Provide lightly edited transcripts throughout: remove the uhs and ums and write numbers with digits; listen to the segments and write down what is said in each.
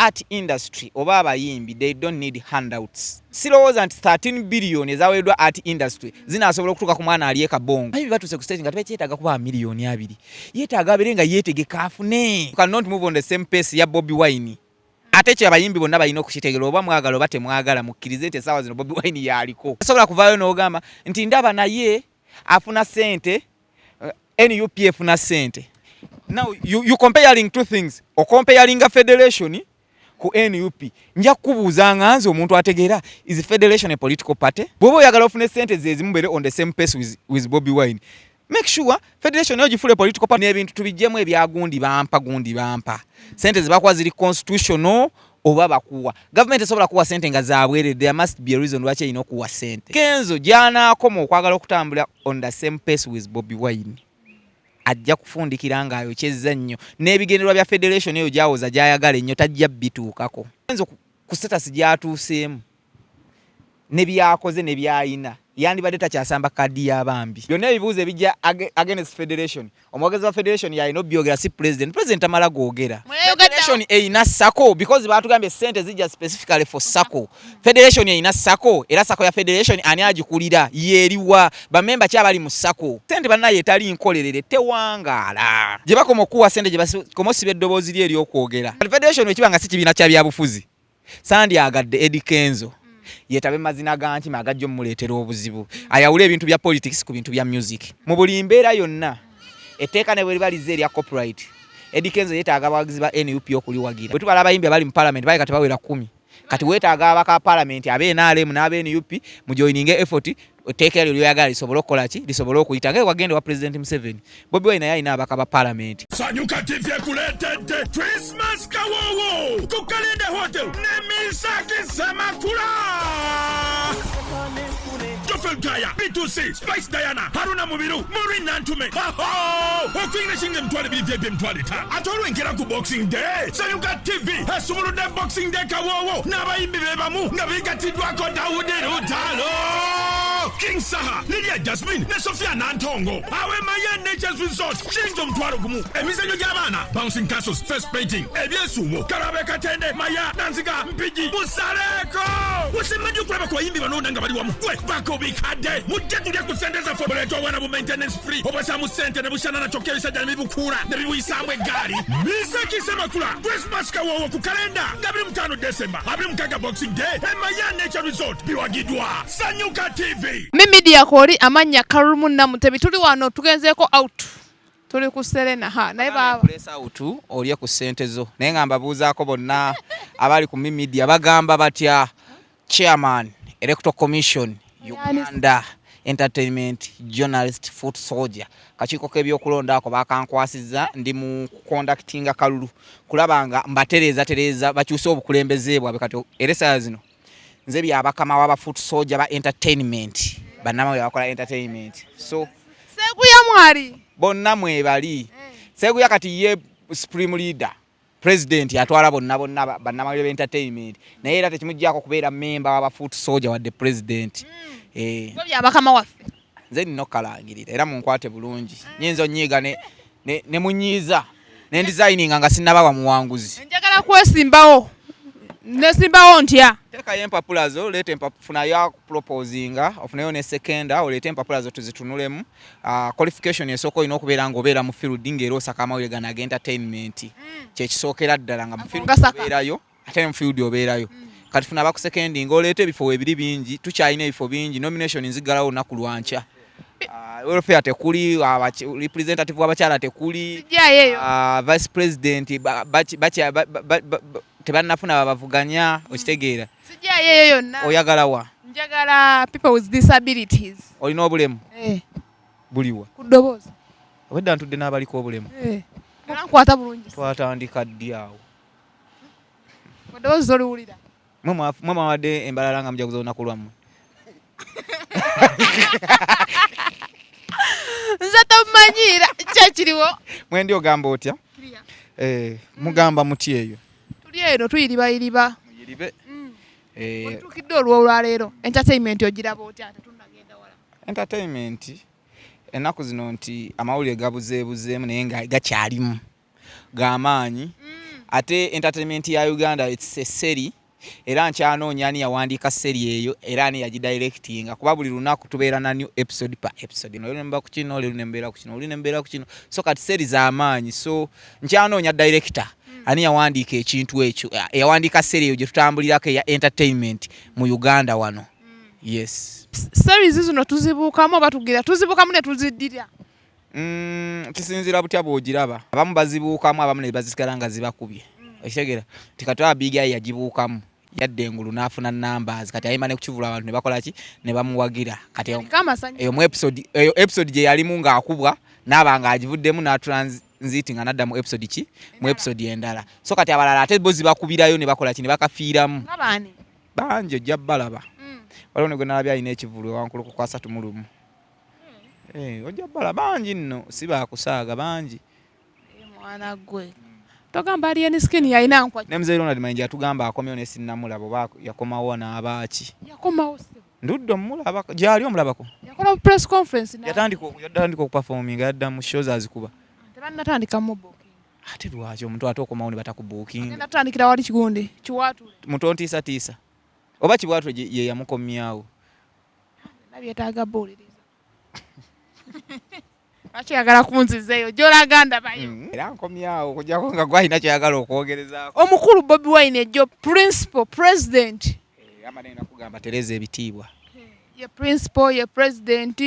art industry oba abayimbi they don't need handouts. Sirowooza nti 13 billion ezaweereddwa art industry zinaasobola okutuuka ku mwana ali ekabongo. Abayimbi batuuse ku stage nga tebekyetaaga kuba miliyoni 2. Yeetaaga abeere nga yeetegeka afune. You cannot move on the same pace ya Bobi Wine. Ate kye abayimbi bonna balina okukitegeera oba mwagala oba temwagala mukkirize nti essaawa zino Bobi Wine yaliko. Asobola kuvaayo n'ogamba nti ndaba naye afuna ssente, NUP efuna ssente. Now you comparing two things. O comparing a federation ku NUP. Nja kubuuza nga nze omuntu ategeera is federation a political party? Bw'oba oyagala ofune ssente zezimu beere on the same pace with Bobi Wine. Make sure federation yo gifule political party n'ebintu tubijjemu ebyagundi bampa. Ssente zibakuwa ziri constitutional oba bakuwa. Government esobola kuwa ssente nga zaabwere. There must be a reason lwaki erina okuwa ssente. Kenzo gy'anaakoma okwagala okutambula on the same pace with Bobi Wine. Ajja kufundikira nga ayokyezza nnyo n'ebigendererwa bya federation eyo gy'awoza gy'ayagala ennyo tajja bituukako. Kenzo ku status gy'atuuseemu ne byakoze ne byayina yandibadde takyasamba kadi y'abambi. Byonna ebibuuzo ebijja against federation. Omwogezi wa federation yalina obyogera si president amala googera. Federation eyina sako because baatugambye ssente zijja specifically for sako. Federation eyina sako era sako ya federation ani agikulira yeeriwa bamemba kyabali mu sako. Ssente bannaye etali nkolerere tewangaala. Gye bakoma okuwa ssente gye bakoma osiba eddoboozi lye ery'okwogera. Federation ekiba nga si kibiina kya byabufuzi. Sandyagadde Eddy Kenzo. Yetabe mazina ganti magajjo muleetera obuzibu. Ayawula ebintu bya politics ku bintu bya music. Mu buli mbeera yonna etteeka ne bwe libalize erya copyright. Eddy Kenzo yeetaaga abawagizi ba NUP okuliwagira. Bwe tubala abayimbi abali mu parliament baye kati bawera 10. Kati weetaaga abaka parliament abe NRM n'abe NUP mu joining effort etteeka lyo lyoyagala lisobole okukola ki lisobole okuyita nga wagenda wa President Museveni. Bobi Wine yalina abaka ba parliament. Sanyuka TV ekuleetedde Christmas kawowo ku Kalenda Hotel ne Misaki Semakula. Jofel B2C, Spice Diana, Haruna Mubiru, Maureen Nantume. Okuyina shinge mtwale bivye mtwalita. Atolu nkera ku Boxing Day. Sanyuka TV, hasumulu de Boxing Day kawowo. N'abayimbi bebamu, nga bigatidwako Daudi Rutalo. King Saha, Lydia Jasmine, ne Sophia Nantongo. Awe Maya Nature's Resort, Shingo mtwalo gumu. Emisenyo gy'abaana, Bouncing Castles, First Painting, ebyesumo, Karabe Katende, Maya, Nanziga, Mpigi, Musareko. Usimanyi okulaba ku bayimbi bano nga bali wamu. Gwe, bako bikadde. Mujja tulya ku ssente zaffe buleetwa wana bu maintenance free. Obasaamu ssente ne bushana na kyokka ebisajja ne bibukuula ne bibuyisaamu eggaali. Misaki Semakula, Christmas kawowo ku kalenda. 25 December, 26 Boxing Day, Maya Nature Resort, biwagidwa. Sanyuka TV. Media kori amanya Karumu na Mutebi tuli wano tugenzeeko out. Tuli ku Serena ha naye baba place out oliye ku ssente zo naye ngamba buuzaako bonna abali ku media bagamba batya Chairman Electoral Commission Uganda Entertainment Journalist Foot Soldier kakiiko k'ebyokulonda ako bakankwasizza ndi mu conducting akalulu kulabanga mbatereza bakyusa obukulembeze bwabwe kati eresa zino nze byabakama waba Foot Soldier ba entertainment banama yakola entertainment so Seguya mwali bonna mwebali Seguya kati ye supreme leader president yatwala bonna banama be entertainment naye era tekimujjako kubeera member waba Foot Soldier wa the president byabakama waffe nze nino kalangirira era munkwate bulungi nyinzo nyiga ne munyiza ne designing nga sinnabawa muwanguzi njagala kwesimbawo nesimbawo ntya teka empapulazo lete empafuna ya proposinga ofunayo ne seconder olete empapulazo tuzitunulemu qualification esoko ino okubeera nga obeera mu field ngero sakama wegana entertainment kye kisookera ddala nga mu field obeerayo ate mu field obeerayo kati funa baku seconding olete ebifo ebiri bingi tukyalina ebifo bingi nomination nzigalawo naku lwancha welfare tekuli representative w'abakyala tekuli vice president tebanafuna babavuganya okitegeera sijja yeyo yonna oyagala wa njagala people with disabilities olina obulemu buliwa kudoboza obedda ntudde n'abaliko obulemu nkwata bulungi twatandika ddi awo kudoboza oliwulira mwe wadde embalala nga mujaguza olunaku lwammwe nze tomanyira kyekiriwo mwendi ogamba otya mugamba muti eyo eno tuyiriba muyiribe tukidde olwaleero entertainment ogiraba otya tetunagenda wala entertainment ennaku zino nti amawulire gabuzeebuzeemu naye nga gakyalimu g'amaanyi ate entertainment ya Uganda it's a series era nkyanoonya ani yawandiika seri eyo era ani yagidirectinga kuba buli lunaku tubeera na new episode pa episode no nemba ku kino oli nembeera ku kino oli nembeera ku kino so kati seri za amaanyi so nkyanoonya director ani yawandiika ekintu ekyo yawandiika seri eyo gye tutambulirako ya entertainment mu Uganda wano yes series zino tuzibuukamu oba tuzibuukamu ne tuziddira kisinzira butya bw'ogiraba abamu bazibuukamu abamu ne bazisigala nga zibakubye okitegera tikatwa big eye yagibuukamu yadde engulu n'afuna numbers kati ayima ne kukivula abantu ne bakola ki ne bamuwagira kati eyo mu episode gye yalimu ng'akubwa n'abanga agivuddemu n'atransit nga nadda mu episode ki mu episode endala so kati abalala ate bo zibakubirayo ne bakola ki ne bakafiiramu bangi ojja balaba waliwo ne gwe nalabye alina ekivulu wankulu ku 31 ojja bala bangi nno si baakusaaga bangi mwana gwe togamba alien skin yalina nkwa ne mzee Ronald Mayinja yatugamba akomyewo ne sinnamulaba oba yakomawo n'abaaki yakomawo nduddo mulaba gyali omulabako yakola press conference yatandika okuperforming yadda mu shows azikuba tebannatandika mu booking ate lwaki omuntu ate okomawo ne batakubuuking natandikira wali kigunde kiwaatu mutontiisatiisa oba kiwaatu ye yamukomyawo nabyetaaga bowlereza Achagala kunzizeyo jolaganda bayo era nkomyawo kujjako nga gwalina kyayagala okwogerezaako omukulu Bobi Wine ejjo principal president amanene nakugamba tereza ebitiibwa ye principal ye president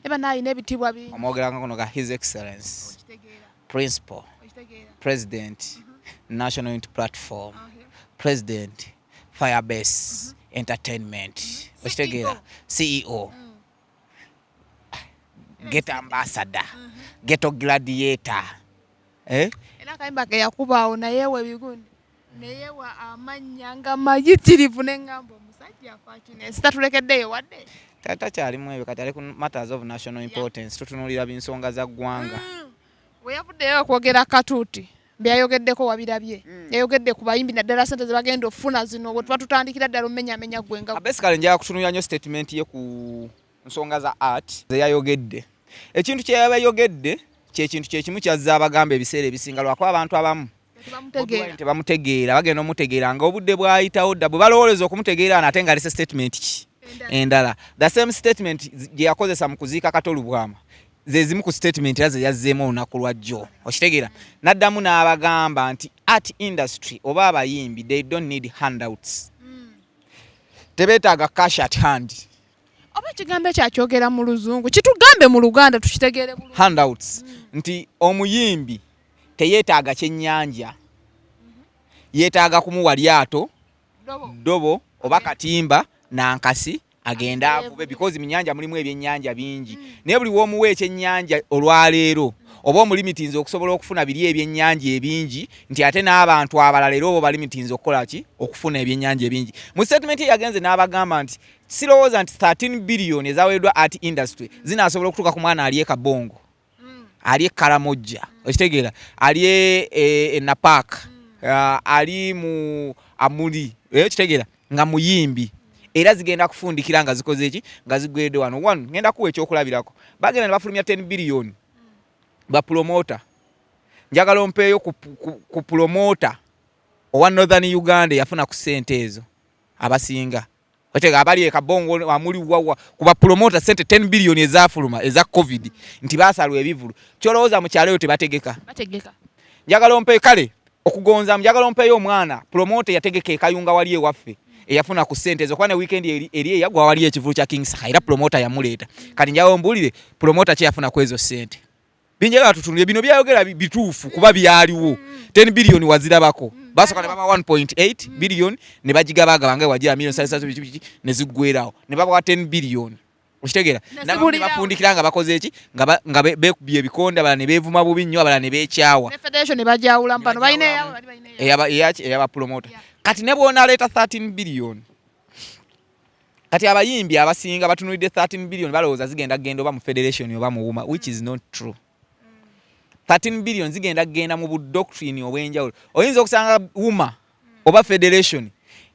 eba nayi nebitiibwa bingi omwogeranga kono ga his excellence principal president national unity platform president firebase entertainment okitegera CEO get ambassador geto gladiator era kayimba ke yakubaawo nayewe bigundi nayewa amanyanga mayitirivu n'engambo omusajja afakine situlekeddeyo wadde tata kyalimu ebyo kati ali ku matters of national importance tutunulira binsonga za ggwanga we yavuddeyo okwogera katuuti byayogeddeko wabirabye yayogedde ku bayimbi naddala ssente ze bagenda okufuna zino bwe tuba tutandikira ddala omenyaamenya gwenga basically njala kutunulira nnyo statement ye ku nsonga za art ze yayogedde ekintu kye yabayogedde kyekintu kyekimu kyazza abagamba ebiseera ebisinga lwakuba abantu abamu tebamutegeera bagenda omutegeera nga obudde bwayitawo dda bwe balowooleza okumutegeera ate nga alese statement ki endala the same statement gye yakozesa mu kuziika Katolu Bwama ze zimu ku statement era ze yazzeemu olunaku lwajjo okitegeera n'addamu n'abagamba nti art industry oba abayimbi they don't need handouts tebeetaaga cash at hand oba kigambo ekyakyogera mu luzungu kitugambe mu Luganda tukitegeere bulungi handouts nti omuyimbi teyeetaaga kyennyanja yeetaaga kumuwa lyato ddobo oba katimba nankasi agenda avube because mu nnyanja mulimu ebyennyanja bingi naye buli w'omuwa ekyennyanja olwaleero oba omulimitinze okusobola okufuna biri ebyennyanja ebingi nti ate n'abantu abalala era oba balimitinze okukola ki okufuna ebyennyanja ebingi mu statement yagenze n'abagamba nti sirowooza nti 13 billion ezaweeddwa art industry zinaasobola okutuuka ku mwana ali e Kabongo ali e Karamojja okitegeera ali e Napak ali mu Amuli okitegeera nga muyimbi era zigenda kufundikira nga zikoze eki nga zigwedde wano one ngenda kuwa ekyokulabirako bagenda ne bafulumya 10 billion ba promoter njagala ompeeyo ku promoter owa Northern Uganda yafuna ku sente ezo abasinga otega abali e Kabongo amuli wawa kuba promoter sente 10 billion ezafuluma eza covid nti basalwa ebivulu kyolowooza mu kyalo tebategeka njagala ompeeyo kale okugonza njagala ompeeyo omwana promoter yategeka ekayunga wali ewaffe eyafuna ku sente ezo kwane weekend eri yagwa wali ekivulu kya King Saka era promoter yamuleeta kati njawo mbulire promoter kye yafuna ku ezo sente binjala tutunule bino byayogera bituufu kuba byaliwo 10 billion wazirabako basoka ne baba 1.8 billion ne bagigabaga bange wajira million salisa ne zigwerawo ne baba 10 billion okitegeera nabo bafundikira nga bakoze eki nga bekubye ebikonda bala ne bevuma bubi nnyo bala ne beekyawa ne federation ne bajawula mpano bayine eyaba promoter kati ne bona leta 13 billion kati abayimbi abasinga batunulidde 13 billion balowooza zigenda genda oba mu federation oba mu wuma which is not true 13 billion zigenda genda mu budoctrine obwenjawulo oyinza okusanga wuma oba federation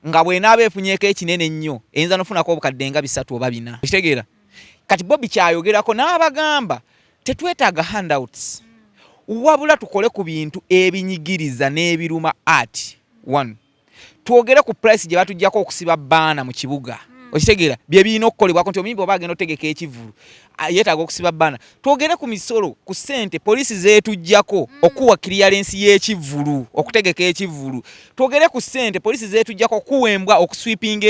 nga bwenaaba efunyeeko ekinene nnyo eyinza nofunako obukadde nga 3 oba 4 okitegeera kati Bobi kyayogerako n'abagamba tetwetaaga handouts wabula tukole ku bintu ebinyigiriza n'ebiruma art. 1 twogere ku price gye batujjako okusiba baana mu kibuga. Okitegeera bye biino okukolebwako nti omuyimbi oba agenda otegeka ekivulu yeetaaga okusiba baana. Twogere ku misolo ku ssente poliisi zeetujjako okuwa clearance y'ekivulu okutegeka ekivulu. Twogere ku ssente poliisi zeetujjako okuwembwa okusweepinga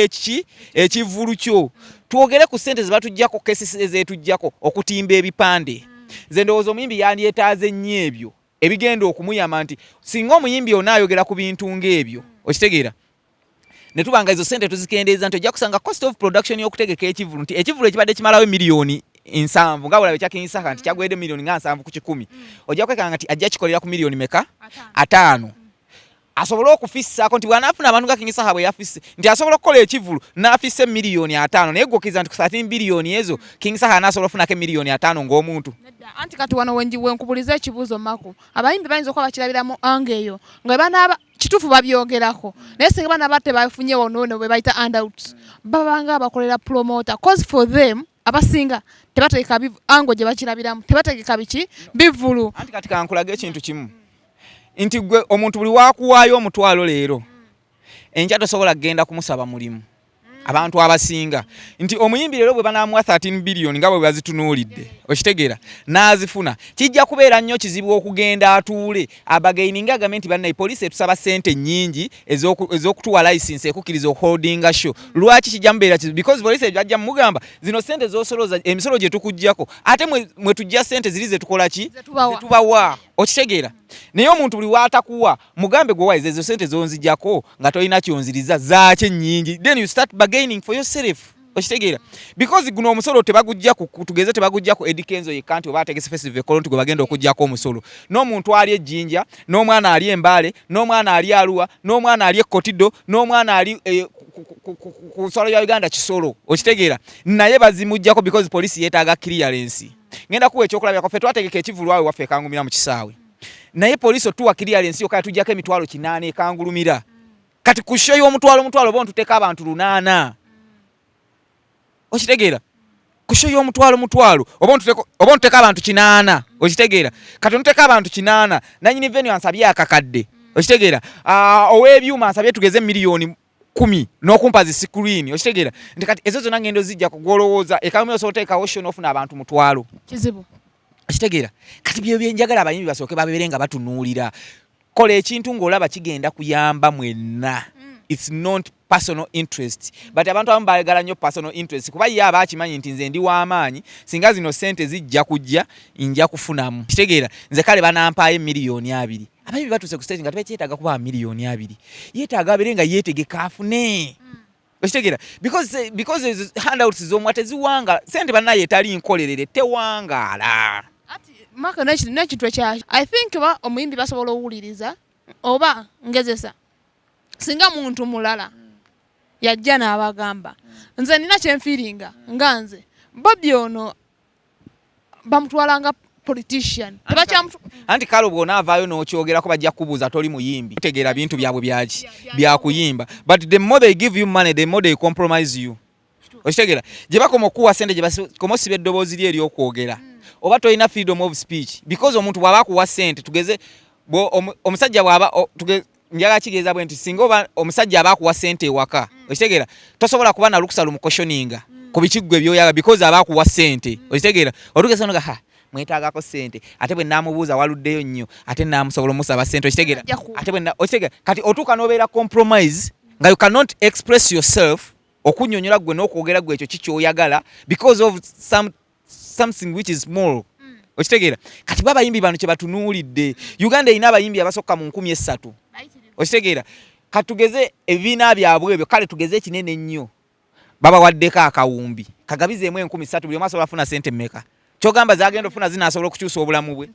ekivulu kyo. Twogere ku ssente ze batujjako cases zeetujjako okutimba ebipande. Nze ndowooza omuyimbi yandyetaaze nnyo ebyo ebigenda okumuyama nti singa omuyimbi yonna ayogera ku bintu ng'ebyo okitegeera ne tubanga ezo ssente tuzikendeeza nti ojja kusanga cost of production y'okutegeka ekivulu nti ekivulu ekibadde kimalawo miliyoni 7 nga bulabe kyakinsaka nti kyagwedde miliyoni 7 ku 10 ojja kwekanga nti ajja kikolera ku miliyoni meka 5 asobola okufissaako nti bw'anaafuna abantu nga Kingisaha bwe yafisse nti asobola okukola ekivulu n'afisse miliyoni 5 naye gwokkiriza nti ku 13 biliyoni ezo Kingisaha anaasobola okufunako miliyoni 5 ng'omuntu. Anti kati wano wenkubuliza ekibuuzo Mako abayimbi bayinza okuba bakirabiramu ange eyo nga banaaba kituufu babyogerako naye singa banaaba tebafunye wonoone bwe bayita handouts babanga abakolera promoter cause for them abasinga tebategeka ango gye bakirabiramu tebategeka biki bivulu. Anti kati kankulaga ekintu kimu nti gwe omuntu buli waakuwaayo omutwalo leero enkya tosobola kugenda kumusaba mulimu abantu abasinga nti omuyimbi leero bwe banaamuwa 13 biliyoni nga bwe bazitunuulidde okitegeera n'azifuna kijja kubeera nnyo kizibu okugenda atuule abagaininga gavumenti bannaye poliisi etusaba ssente nnyingi ez'okutuwa license ekukkiriza okuholdinga show. Lwaki kijja mubeera kizibu because poliisi bajja mugamba zino ssente z'osoloza emisolo gye tukuggyako ate mwe tujja ssente ziri ze tukola ki zetubawa okitegeera naye omuntu buli waatakuwa mugambe gwe wayiza ezo ssente zonzijjako nga tolina kyonziriza zaakye nnyingi then you start bargaining for yourself okitegeera because guno omusolo tebagujja tugeze tebagujja ku Eddy Kenzo yekka nti oba ategese festival kolonti gwe bagenda okujjako omusolo n'omuntu ali ejjinja n'omwana ali embaale n'omwana ali aluwa n'omwana ali ekkotido n'omwana ali ku nsalo ya Uganda kisolo okitegeera naye bazimujjako because poliisi yeetaaga clearance. Ngenda kuwa ekyokulabirako ffe twategeka ekivulu awe waffe ekangumira mu kisaawe naye poliisi otuwa clearance yokka tujjako emitwalo 8 ekangulumira kati ku show y'omutwalo bo ntuteeka abantu 8 okitegeera ku show y'omutwalo oba ntuteeka abantu 8 okitegeera kati ntuteeka abantu 8 nanyini venue ansabye akakadde okitegeera ow'ebyuma ansabye tugeze miliyoni 10 n'okumpa zi screen okitegeera nti kati ezo zonna ngendo zijja kugolowooza ekangumira osobola oteekawo show n'ofuna abantu mutwalo kizibu okitegeera kati byo byenjagala abayimbi basooke babeere nga batunuulira kola ekintu ng'olaba kigenda kuyamba mwenna. It's not personal interest but abantu abamu baagala nnyo personal interest kuba ye aba akimanyi nti nze ndi w'amaanyi singa zino ssente zijja kujja nja kufunamu kitegeera nze kale banampaayo miliyoni 2 abayimbi batuuse ku stage nga tebekyetaaga kuba miliyoni 2 yeetaaga abeere nga yeetegeka afune okitegeera because handouts z'omwa teziwanga ssente bannaye etali nkolerere tewangaala. Maka n'ekintu ekya I think ba omuyimbi basobola owuliriza oba ngezesa singa muntu mulala yajja n'abagamba nze nina kyenfiringa nga nze Bobi ono bamutwalanga politician anti kale bw'onaavaayo n'okyogerako bajja kubuuza toli muyimbi tegeera bintu byabwe byakuyimba but the more they give you money the more they compromise you okitegeera gye bakoma okuwa ssente gye bakoma osiba eddoboozi lye ery'okwogera oba tolina freedom of speech because omuntu bw'aba akuwa ssente tugeze omusajja bw'aba njagala kigeza bwe nti singa oba omusajja aba akuwa ssente ewaka okitegeera tosobola kuba na lukusa lumukoshoninga ku bikiggwe by'oyaga because aba akuwa ssente okitegeera otugeza noga mwetaagako ssente ate bwe naamubuuza waluddeyo nnyo ate naamusobola omusaba ssente okitegeera ate bwe okitegeera kati otuuka n'obeera compromise nga you cannot express yourself okunnyonnyola ggwe n'okwogera ggwe ekyo kikyoyagala because of something which is small okitegeera kati babayimbi bano kye batunuulidde Uganda erina abayimbi abasokka mu 3,000 okitegeera kati tugeze ebibiina byabwe ebyo kale tugeze ekinene nnyo babawaddeko akawumbi kagabizeemu 13,000 buli omu asobola afuna ssente mmeka kyogamba zagenda ofuna zinaasobola okukyusa obulamu bwe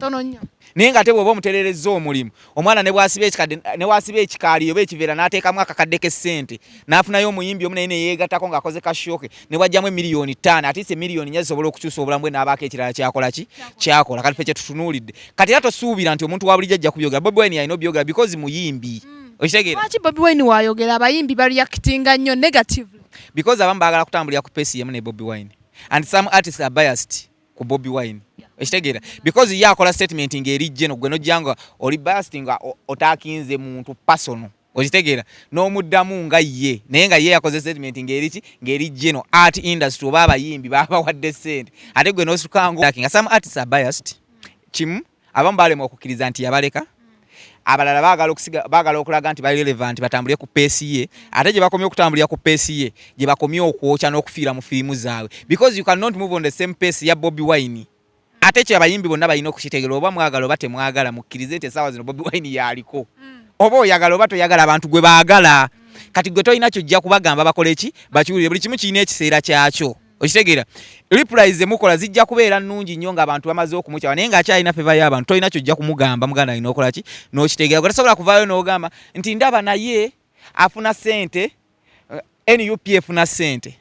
naye nga ate bw'oba omutererezza omulimu omwana ne bwasiba ekikaali oba ekiveera n'ateekamu akakadde k'essente n'afunayo omuyimbi omu naye ne yeegattako ng'akoze kashoke ne bwajjamu miliyoni 5 atiise miliyoni 4 zisobola okukyusa obulamu bwe n'abaako ekirala kyakola kati ffe kye tutunuulidde kati era tosuubira nti omuntu wa bulijjo ajja kubyogera Bobi Wine alina obyogera because muyimbi okitegeera lwaki Bobi Wine waayogera abayimbi bareactinga nnyo negatively because abamu baagala kutambulira ku peesi yemu ne Bobi Wine and some artists are biased ku Bobi Wine Okitegeera because ye akola statement ngeri jeno gwe nojjanga oli biased nga otakinze muntu personal. Okitegeera n'omuddamu nga ye naye nga ye yakoze statement ngeri jeno art industry oba abayimbi baba wadde sente ate gwe nosukango nga some artists are biased kimu abamu balema okukkiriza nti yabaleka abalala baagala okulaga nti bali relevant batambulye ku pace ye ate gye bakomye okutambulira ku pace ye gye bakomye okwokya n'okufiira mu firimu zaabwe because you cannot move on the same pace ya Bobi Wine. Ate kye abayimbi bonna balina okukitegeera oba mwagala oba temwagala mukkirize nti essaawa zino Bobi Wine yaliko oba oyagala oba toyagala abantu gwe baagala kati gwe tolina kyojja kubagamba bakole ki bakiwulire buli kimu kirina ekiseera kyakyo. Okitegeera replies emukola zijja kubeera nnungi nnyo ng'abantu bamaze okumukyawa naye ng'akyalina feva y'abantu tolina kyojja kumugamba muganda alina okola ki n'okitegeera gwe tasobola kuvaayo n'ogamba nti ndaba naye afuna ssente NUP efuna ssente.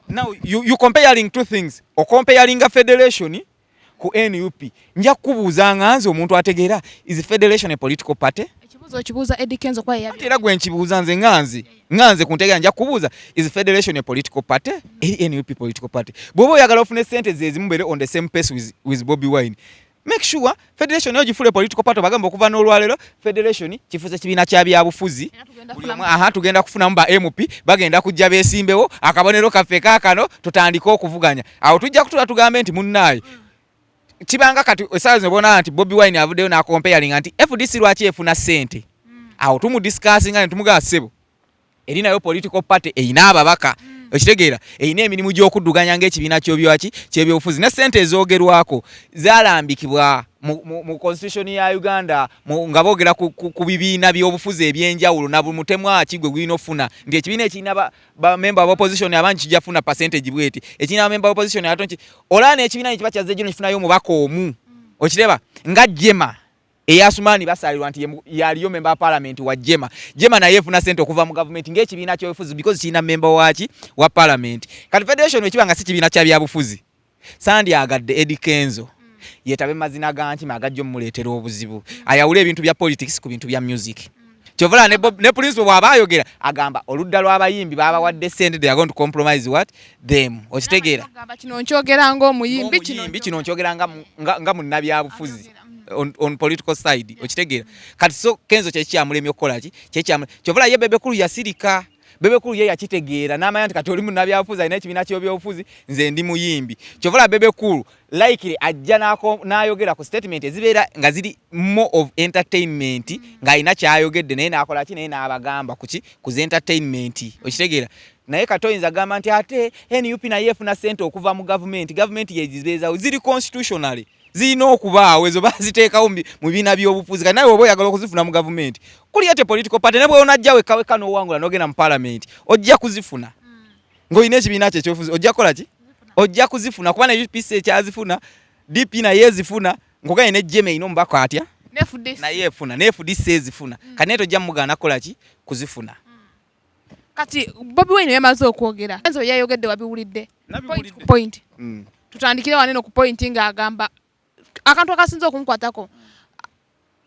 Now you comparing two things comparing a federation ku NUP nja kubuuza nganze omuntu ategeera is federation a political party. Kibuuza Eddy Kenzo kwa yabi. Era gwe nkibuuza nze nganze kuntegeera nja kubuuza is federation a political party NUP political party. Bw'oba oyagala ofune sente zezimu bere on the same pace with Bobi Wine make sure federation yo gifule political party bagamba okuva n'olwalero federation kifuze kibiina kya byabufuzi tugenda kufunamu ba MP bagenda kujja beesimbewo akabonero kaffe kaakano tutandike okuvuganya awo tujja kutula tugambe nti munnaayo kibanga kati essaawa zino bona nti Bobi Wine avuddeyo n'acomparing nti FDC lwaki efuna ssente awo tumudiscussinga ne tumugaa ssebo erinayo political party eyina ababaka okitegeera eyina emirimu gy'okudduganya ng'ekibiina ky'ebyobufuzi ne ssente ezoogerwako zaalambikibwa mu constitution ya Uganda nga boogera ku bibiina by'obufuzi ebyenjawulo na buli mutemu akigwe gwina ofuna nti ekibiina ekirina bamemba of opposition abangi kijja funa percentage bweti ekirina bamemba of opposition atonki olana ekibiina kiba kyazze gino kifunayo omubaka omu okireba nga Jema eyasumani basalirwa nti yaliyo member parliament wa Jema naye efuna sente okuva mu government ng'ekibiina ky'obufuzi because kirina member wa parliament kati federation ekibanga si kibiina kya byabufuzi sandi agadde Eddy Kenzo yetabe mazina ganti magajjo mmuleetera obuzibu ayawule ebintu bya politics ku bintu bya music kyovala ne principal bw'abayogera agamba oludda lw'abayimbi baba wadde sente they are going to compromise what them okitegeera agamba kino nkyogera ng'omuyimbi kino nkyogera nga munnabyabufuzi on political side okitegeera kati so Kenzo kyekyamulemye okukola ki kyovala ye bebekulu yasirika bebekulu ye yakitegeera n'amanya nti kati oli munnabyabufuzi alina ekibiina ky'ebyobufuzi nze ndi muyimbi kyovala bebekulu likely ajja n'ayogera ku statement ezibeera nga ziri more of entertainment ng'alina kyayogedde naye n'akola ki naye n'abagamba ku entertainment okitegeera naye katoyinza gamba nti ate NUP naye efuna ssente okuva mu gavumenti yezibeezawo ziri constitutionally zirina okubaawo ezo baziteekawo mu bibiina by'obufuzi kati nawe oba oyagala okuzifuna mu gavumenti kuli ate political party ne bwe onajja wekaweka n'owangula n'ogenda mu parliament ojja kuzifuna ng'olina ekibiina kye ekyobufuzi ojja kukola ki ojja kuzifuna kuba ne UPC ekyazifuna DP naye ezifuna nkuganye ne Jema erina omubaka atya naye efuna ne FDC ezifuna kati naye tojja mugaana kukola ki kuzifuna. Kati Bobi Wine yamaze okwogera Kenzo yayogedde wabiwulidde point tutandikire waneno ku point ng'agamba akantu akasinze okumukwatako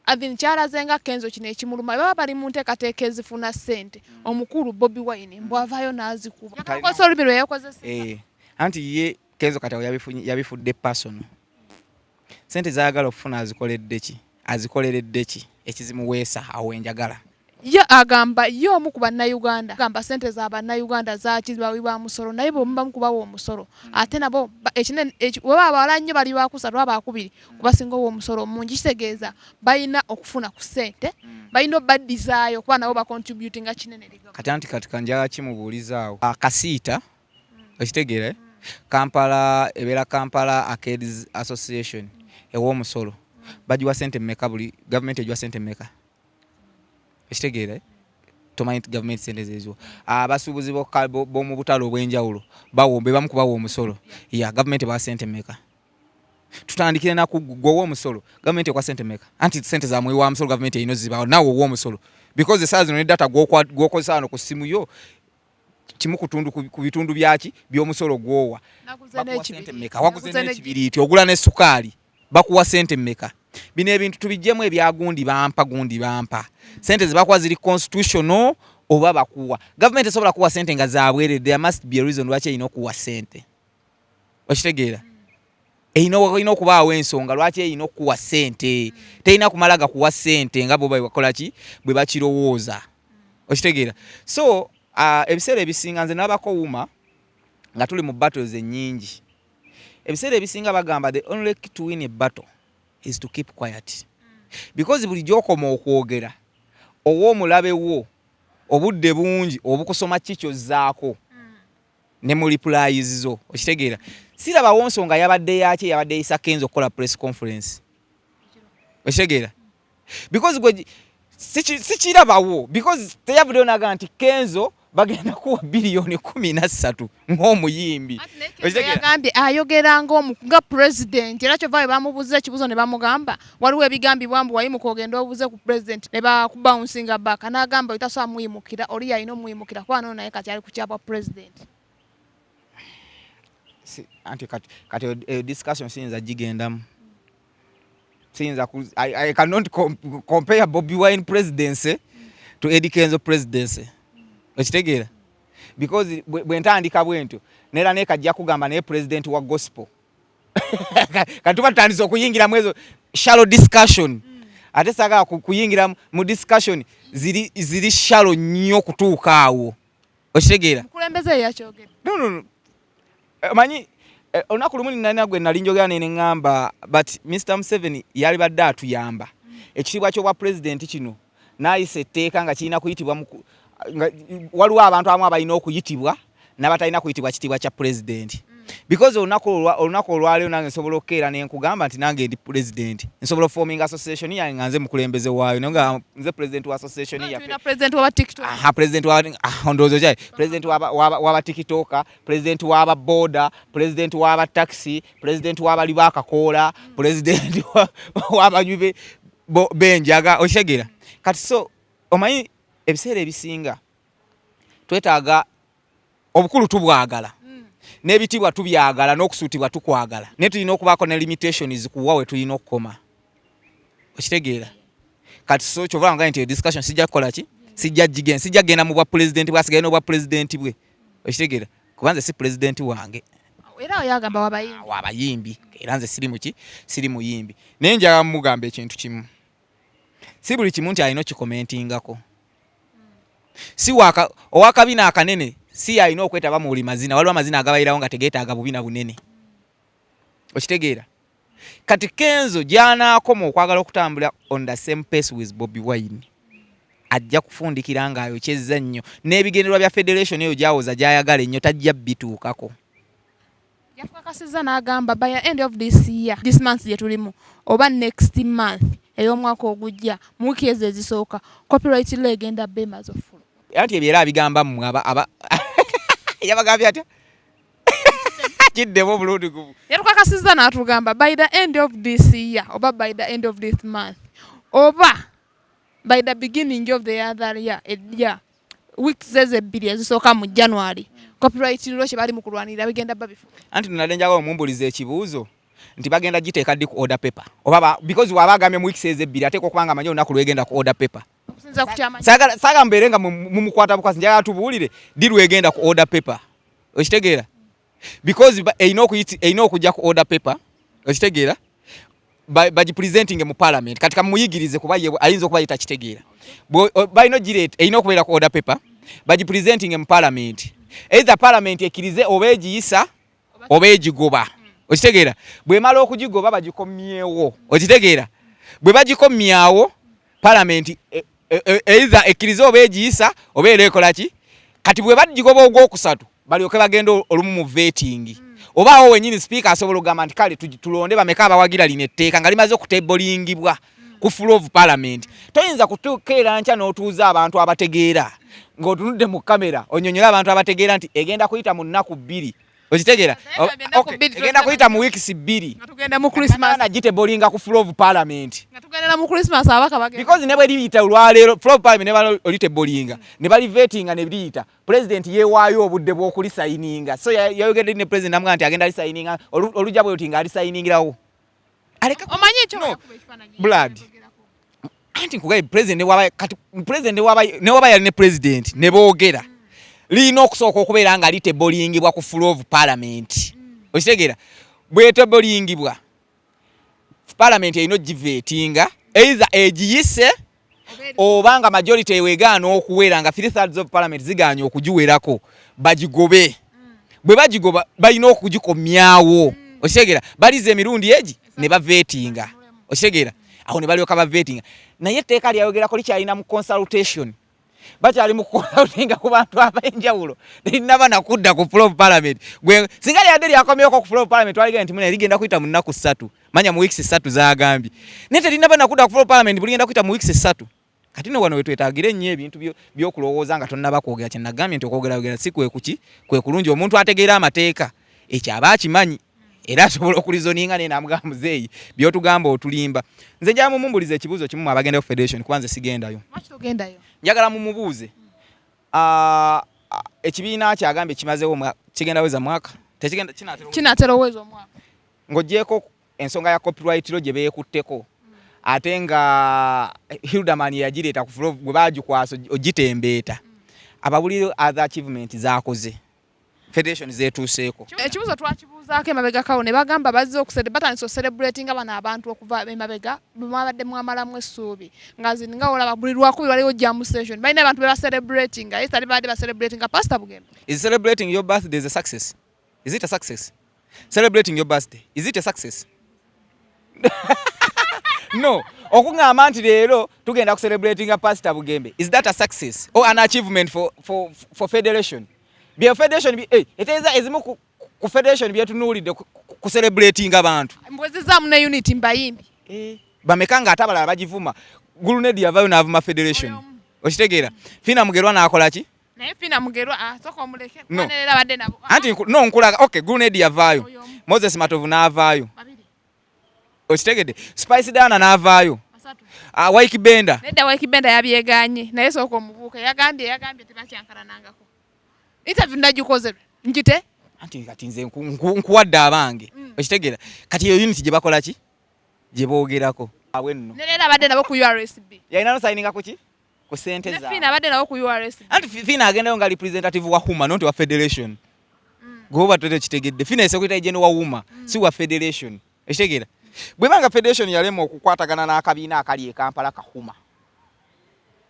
adhin kyalazenga Kenzo kino ekimuluma baba bali mu nteekateeka ezifuna ssente omukulu Bobi Wine mbwavaayo n'azikuba akakosa olubiri lwe yakozesa anti ye Kenzo kati yabifudde personal ssente zaagala okufuna azikoleredde ki ekizimuweesa awo enjagala ye agamba ye omu ku bannayuganda agamba ssente za bannayuganda zakibawibwa musolo naye bwe mukubawo omusolo ate nabo weba abawala nnyo bali bakusatu oba bakubiri kubasinga omusolo mungi kitegeeza balina okufuna ku ssente balina obbadizaayo kuba nabo bacontributinga kinene kati anti kati kanjala kimubuulizaawo akasiita okitegeera Kampala ebeera Kampala Arcades Association ew'omusolo bagiwa ssente mmeka buli gavumenti egiwa ssente mmeka ekitegeera tomanyi gavumenti sente zezo abasuubuzi b'omu butale obw'enjawulo bawombe bamu kubawa omusolo gavumenti bawa sente mmeka tutandikire nakugwa ow'omusolo gavumenti ekwa sente mmeka anti sente zamwe wa musolo gavumenti erina zibawo naawe ow'omusolo because essaawa zino ne data gw'okozesa wano ku ssimu yo kimu ku bitundu byaki by'omusolo gw'owa bakuwa sente mmeka waguze n'ekibiriiti ogula ne sukaali bakuwa sente mmeka bino ebintu tubijjemu ebyagundi bampa sente zibakuwa ziri constitutional oba bakuwa gavumenti esobola kuwa sente nga zabwerere there must be a reason lwaki erina okuwa sente okitegeera Eino okubaawo ensonga lwaki eino okuwa ssente teina kumalaga kuwa ssente nga bo bakola ki bwe bakirowooza okitegeera so ebiseera ebisinga nze nabako wuma nga tuli mu battles ennyingi ebiseera ebisinga bagamba the only key to win a battle is to keep quiet because buli gy'okoma okwogera ow'omulabe wo obudde bungi obukusoma kikyozzaako ne mu replies zo okitegeera sirabawo nsonga yabadde yaki yabadde isa Kenzo kola press conference okitegeera because gwe sikirabawo because teyavudde onaga nti Kenzo bagenda kuwa biliyoni 13 ng'omuyimbi yagambye ayogera nga president era kyova bamubuuza ekibuzo ne bamugamba waliwo ebigambibwa mbu wayimuka ogenda obuuze ku president ne bakubouncinga back n'agamba itasobola muyimukira oli yalina omuyimukira kuba naye kati ali ku kyapa president anti kati discussion siyinza gigendamu siyinza I cannot compare Bobi Wine presidency to Eddy Kenzo presidency okitegeera because bwe ntandika bwentyo nera nekajja kugamba naye president wa gospel kati tuba tutandise okuyingira mu ezo shallow discussion ate saagala kuyingira mu discussion ziri shallow nnyo kutuuka awo okitegeera mukulembeze yakyogera no manyi olunaku lumu nina gwe nali njogera nene ngamba but Mr. Museveni yali badde atuyamba ekitiibwa ky'obwa president kino naayisa etteeka nga kirina kuyitibwa waliwo abantu abamu abalina okuyitibwa n'abatalina kuyitibwa kitiibwa kya president because olunaku olwaleero nange nsobola okukeera nenkugamba nti nange ndi president nsobola forming association yange nga nze mukulembeze waayo naye nga nze president wa association yaffe president wa TikTok president wa ndowooza kyayi president w'aba TikToker president w'aba boda president w'aba taxi president w'abali bakakoola president w'abanywi benjaga okitegeera kati so omanyi ebiseera ebisinga twetaaga obukulu tubwagala n'ebitibwa tubyagala n'okusuutibwa tukwagala naye tulina okubaako ne limitations kuwa we tulina okukoma okitegeera kati so kyova nga nti discussion sijja kukola ki sijja genda mu bwa president bwasigaye n'obwa president bwe okitegeera kuba nze si president wange era oyagamba wabayimbi era nze siri muyimbi naye njagala mugamba ekintu kimu si buli kimu nti alina okikomentingako si owakabina akanene si alina okwetaba mu buli mazina waliwo amazina agabayirawo nga tegeetaaga bubina bunene okitegeera kati Kenzo gy'anaakoma okwagala okutambula on the same pace with Bobi Wine ajja kufundikira ng'ayokyezza nnyo n'ebigendererwa bya federation eyo gy'awoza gy'ayagala ennyo tajja bituukako yakakasizza n'agamba by the end of this month gye tulimu oba next month ey'omwaka ogujja mu wiiki ezo ezisooka copyright law egenda bemaze ofulu anti ebyo era abigamba mmwe yabagambye atya kiddemu bulungi gumu yatukakasizza n'atugamba by the end of this year oba by the end of this month oba by the beginning of the other year weeks ebbiri ezisooka mu January copyright law kye bali mu kulwanirira bigenda babifu anti tunadde njagala omumbuliza ekibuuzo nti bagenda giteeka ddi ku order paper oba because wabagambye mu weeks ebbiri ateeka okubanga amanyi olunaku lwegenda ku order paper saaga mbeere nga mumukwata bukwasi njagala tubuulire ddi lwegenda ku order paper okitegeera because erina okujja ku order paper okitegeera bagipresenting mu parliament kati kamuyigirize kuba ayinza okuba yetakitegeera balina ogireeta erina okubeera ku order paper bagipresenting mu parliament either parliament ekkirize oba egiyisa oba egigoba okitegeera bwemala okugigoba bagikomyewo okitegeera bwe bagikomyawo parliament either ekkirize oba egiyisa oba era ekola ki kati bwe bagigoba ogwokusatu balyoke bagenda olumu mu vetting oba awo wenyini speaker asobola okugamba nti kale tulonde bameka abawagira lino etteeka nga limaze okutebolingibwa ku floor of parliament toyinza kutukeera nkya n'otuuza abantu abategeera ng'otunudde mu kamera onyonyola abantu abategeera nti egenda kuyita mu nnaku 2 okitegeera egenda kuyita mu weeks 2 tugenda mu Christmas na gitebolinga ku floor of parliament tugenda mu Christmas abaka bagenda because ne bwe liyita olwaleero floor of parliament ne bali olitebolinga ne bali vettinga ne liyita president yeewaayo obudde bw'okulisayininga so yayogedde ne president amugamba nti agenda lisayininga olujja bwe lutinga alisayiningirawo omanyi ekyo blood anti nkugaye president ne waba yali ne president ne boogera lina okusooka okubeera nga litebolingibwa ku floor of parliament okitegeera bwetobolingibwa parliament erina ogivetinga either egiyise obanga majority ewegaana okuwera nga 3/3 of parliament ziganye okugiwerako bagigobe bwe bagigoba balina okugikomyawo okitegeera balize emirundi egi ne bavetinga okitegeera aho ne balyoka bavetinga naye etteeka lyayogerako likyalina mu consultation bakyali mu consultinga ku bantu abenjawulo linaba nakudda ku floor of parliament singa lyadde lyakomyeko ku floor of parliament waligenda nti muna ligenda kuyita mu nnaku 3 manya mu weeks 3 zagambye naye telinaba nakudda ku floor of parliament buligenda kuyita mu weeks 3 kati no wano wetwetagira ennyo ebintu by'okulowooza nga tonnaba kwogera kye nagambye nti okwogera si kwe kuki kwe kulungi omuntu ategeera amateeka ekyo aba akimanyi era asobola okulizoninga naye namugamba muzeeyi by'otugamba otulimba nze njala mumumbuliza ekibuuzo kimu abagenda ku federation kuba nze sigendayo njagala mumubuuze ekibiina kyagambye kimazeewo kigenda weza mwaka kinatera oweza omwaka ng'ogyeko ensonga ya copyright lo gye beekutteko ate nga Hildaman yagireeta ku floor bwe bagikwasa ogitembeeta ababulire other achievement zakoze federation zetuuseeko ekibuuzo twakibuuzaako emabega kawo ne bagamba bazze batandise celebrating abana abantu okuva emabega mwabadde mwamalamu essuubi nga zininga olaba buli lwakubiri waliwo jam station balina abantu be bacelebrating ate tali badde bacelebrating Pastor Bugembe. Is celebrating your birthday is a success? Is it a success? Celebrating your birthday is it a success? No, okungamba nti leero tugenda ku celebrating Pastor Bugembe, is that a success or an achievement for federation? Bya federation eteza ezimu ku federation byetunuulidde ku celebrating abantu mbwezizamu ne unity mbayimbi bamekanga atabala bagivuma Gulunedi yavayo n'avuma federation okitegeera Fina Mugerwa n'akola ki naye Fina Mugerwa soko muleke no. Kwanera badde nabo anti no nkulaga okay Gulunedi yavayo Moses Matovu n'avaayo okitegedde Spice Dana n'avaayo Waiki Benda nedda Waiki Benda yabyeganye naye soko mubuuka yagambye tebakyankalanangako interview ndagikoze njite anti kati nze nkuwadde abange okitegeera kati yo unity gye bakola ki gye boogerako awe nno nerera badde nabo ku URSB yalina no signinga kuki ku sente za Fina badde nabo ku URSB anti Fina agendayo nga representative wa Huma not wa federation goba tote kitegedde Fina esekuyita ejeno wa Huma si wa federation okitegeera bwebanga federation yalema okukwatagana n'akabiina akali e Kampala ka Huma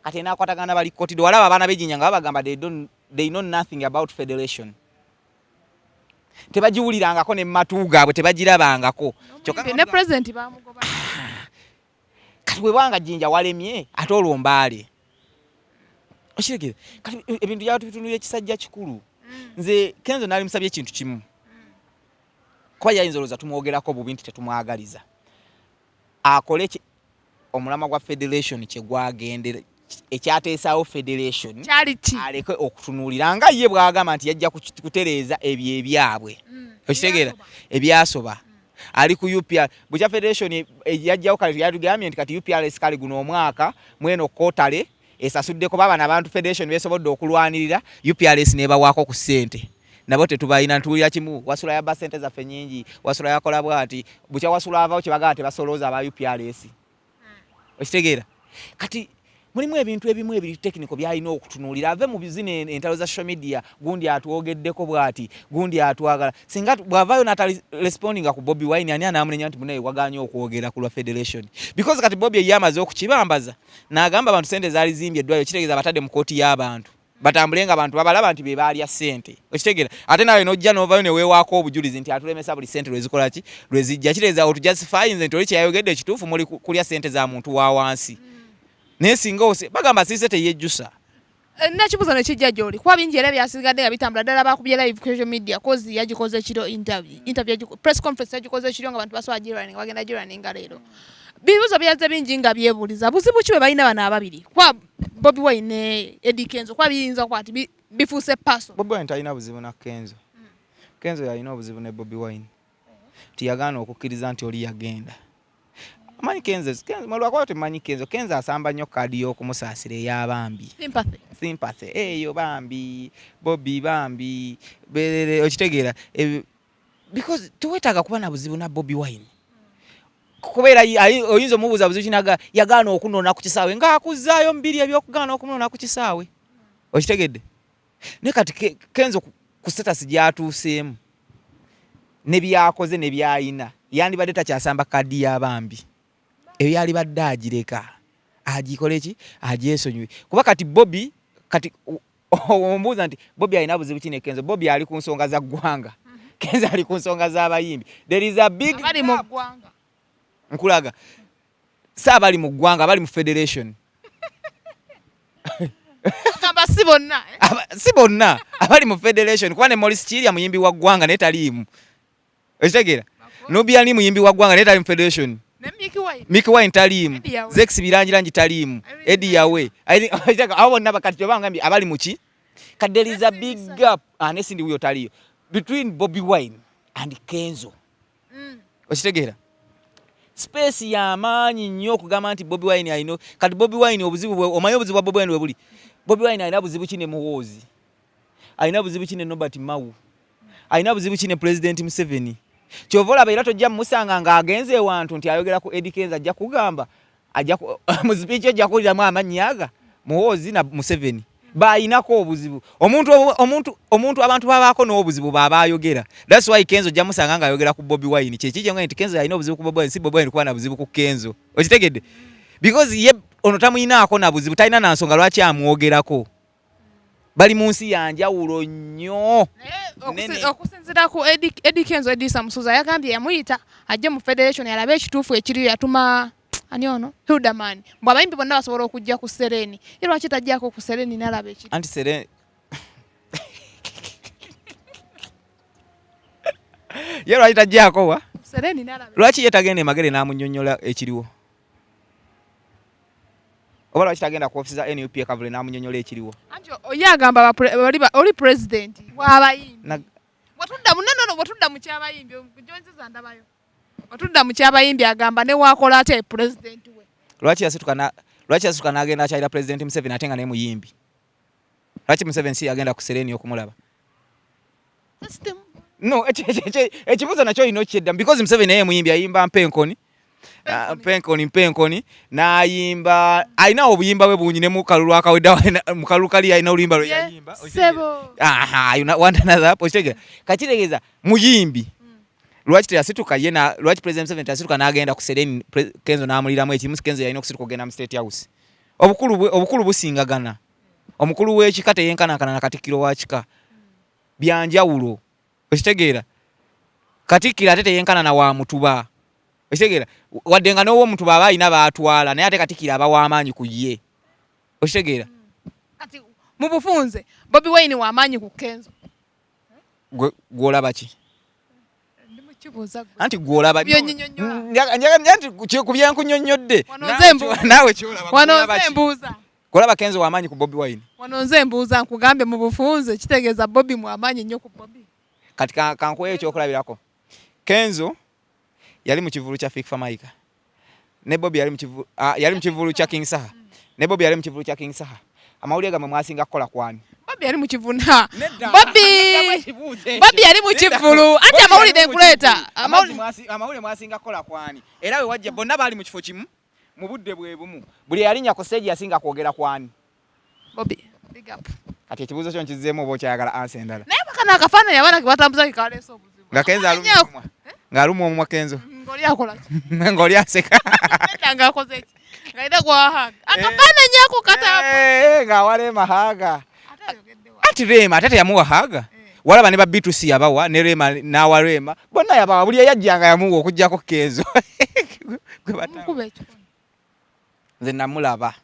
kati n'akwatagana bali kotido walaba abaana b'ejinnya nga babagamba they know nothing about federation tebajiwulirangako ne matu gaabwe tebagirabangako ne president bamugoba kati bwebanga jinja walemye ate olwo mbaale okitegeera kati ebintu byatubitunulira ekisajja kikulu nze Kenzo nali musabye ekintu kimu kuba yayinza olowooza tumwogerako bubi nti tetumwagaliza akole omulamwa gwa federation kye gwagendera ekyateesaawo federation aleke okutunuulira nga ye bwagamba nti yajja kutereeza ebyo ebyabwe okitegeera ebyasoba ali ku UPR bukya federation yajjawo kale yatugambye nti kati UPRS kale guno omwaka mweno kotale esasuddeko babana abantu federation besobodde okulwanirira UPRS nebawaako ku ssente nabo tetubalina ntuulira kimu wasula ya basente zaffe nyingi wasula yakola bwati bukya wasula avaawo kyebagaa tebasolooza aba UPRS okitegeera kati mulimu ebintu ebimu ebiri technical byalina okutunuulira ave mu bizine entalo za social media gundi atwogeddeko bwati gundi atwagala singa bwavaayo natali responding ku Bobi Wine ani anamunenya nti munaye waganye okwogera ku lwa federation because kati Bobi yamaze okukibambaza n'agamba abantu sente zaali zimbye eddwaliro kitegeeza batadde mu kooti y'abantu batambulenga abantu babalaba nti be baalya ssente okitegeera ate nawe nojja n'ovaayo ne weewaako obujulizi nti atulemesa buli ssente lwezikola ki lwezijja kitegeeza otujustifyinze nti oli kyeyayogedde ekituufu muli kulya ssente za muntu wa wansi naye singa ose bagamba siise teyejjusa nekibuzo nekijja gy'oli kuba bingi era byasigadde nga bitambula ddala bakubye live social media kozi yagikoze ekiro interview press conference yagikoze ekiro nga abantu basobola girunning bagenda girunninga leero bibuzo byazze bingi nga byebuuliza buzibu ki bwe balina bano ababiri kuba Bobi Wine ne Eddy Kenzo kuba biyinza kuba ati bifuuse paso Bobi Wine talina buzibu na Kenzo Kenzo yalina obuzibu ne Bobi Wine tiyagaana okukkiriza nti oli yagenda amanyi Kenzo malwakwayo temanyi Kenzo asamba nnyo kaadi y'okumusaasira ey'abambi sympathy eyo bambi Bobi bambi berere okitegeera because tuwetaaga kuba na buzibu na Bobi Wine kubeera oyinza omubuuza buzibu kinaga yagaana okunona ku kisaawe ng'akuzaayo mbiri ebyokugaana okumunona ku kisaawe okitegedde ne kati Kenzo ku status gy'atuuseemu ne byakoze ne byayina yandibadde takyasamba kadi y'abambi eyo yali badde agireka agikole ki agyesonyiwe kuba kati Bobi kati ombuuza nti Bobi alina buzibu ki ne Kenzo Bobi ali ku nsonga za ggwanga Kenzo ali ku nsonga z'abayimbi there is a big bali mu ggwanga nkulaga saabali mu ggwanga bali mu federation kamba si bonna si bonna abali mu federation kuba ne Morris Chiria muyimbi wa ggwanga naye taliimu okitegeera Nobby ali muyimbi wa ggwanga naye tali mu federation Mickey Wine taliimu Zex Birangirangi taliimu Eddy yawe abo bonna bakati bangambye abali mu ki kati there is a big gap nesindi huyo taliyo between Bobi Wine and Kenzo okitegeera space y'amaanyi nnyo okugamba nti Bobi Wine alina kati Bobi Wine obuzibu omanyi obuzibu bwa Bobi Wine webuli Bobi Wine alina buzibu ki ne Muhoozi alina buzibu ki ne Nobert Mao alina buzibu ki ne President Museveni kyova olaba era tojja musanga ng'agenze ewantu nti ayogera ku Eddy Kenzo ajja kugamba ajja mu speech ajja kuliramu amannya Muhoozi na Museveni bayinako obuzibu omuntu abantu babaako n'obuzibu baba ayogera that's why Kenzo ajja musanga ng'ayogera ku Bobi Wine kyekijja nti Kenzo alina obuzibu ku Bobi Wine si Bobi Wine kuba na buzibu ku Kenzo okitegedde because ye ono tamuyinaako na buzibu talina na nsonga lwaki amwogerako bali mu nsi yanjawulo nnyo okusinziira ku Eddy Kenzo Eddy Samusuza yagambye yamuyita ajje mu federation yalabe ekituufu ekiri yatuma ani ono Hildaman mbw abayimbi bonna basobola okujja ku Sereni ye lwaki tajjako ku Sereni nalaba ekiri anti Sereni ye lwaki tajjako wa Sereni nalaba lwaki ye tagenda emagere n'amunnyonnyola ekiriwo oba lwaki tagenda ku ofisi za NUP ekavule n'amunnyonnyola ekiriwo anti oye agamba oli president w'abayimbi bwetudda mu kyabayimbi jonziza ndabayo bwetudda mu kyabayimbi agamba ne waakola ate president we lwaki yasituka n'agenda akyalira president Museveni ate nga naye muyimbi lwaki Museveni si yagenda ku Sereni okumulaba no ekibuzo nakyo olina okyeddamu because Museveni naye muyimbi ayimba mpenkoni n'ayimba alina obuyimba bwe bungi ne mu kalulu akawedda mu kalulu kali alina oluyimba lwe yayimba okitegeera kakitegeeza muyimbi lwaki teyasituka ye lwaki president Museveni teyasituka n'agenda ku Sereni Kenzo n'amuliramu ekimu Kenzo yalina okusituka okugenda mu State House obukulu busingagana omukulu w'ekika teyenkanankana na katikkiro wa kika byanjawulo okitegeera katikkiro ate teyenkanana wa mutuba okitegeera wadde nga n'owo mutuba aba alina baatwala naye ate katikkiro aba w'amaanyi ku ye okitegeera ati mu bufunze Bobi Wine w'amaanyi ku Kenzo gw'olaba ki anti gw'olaba nti ku byenkunnyonnyodde naawe kyolaba gw'olaba Kenzo w'amaanyi ku Bobi Wine wano nze mbuuza nkugambe mu bufunze kitegeeza Bobi mw'amaanyi nnyo ku Bobi kati kankuweyo ekyokulabirako Kenzo yali mu kivulu kya Fik Famaika ne Bobi yali mu kivulu kya King Saha ne Bobi yali mu kivulu kya King Saha amawulire gamwe mwasinga kukola kwani Bobi yali mu kivuna Bobi yali mu kivulu ate amawulire nkuleeta amawulire mwasinga kukola kwani era we wajja bonna baali mu kifo kimu mu budde bwe bumu buli yalinnya ku stage yasinga kwogera kwani Bobi big up kati ekibuuzo kyo nkizzemu oba okyayagala ansi endala naye bakana akafaananyi abaana ke batambuza ke kaleesa obuzibu nga Kenzo alumwa ng'alumwa omumwa Kenzo ng'oli akola ki ng'oli aseka nga akoze ki ng'alina gwahaga akafaananyi ako katambula ng'awalema haaga anti Rema ate teyamuwa haaga walaba ne ba B2C yabawa ne Rema n'awa Rema bonna yabawa buli eyajjanga yamuwa okuggyako Kenzo nze namulaba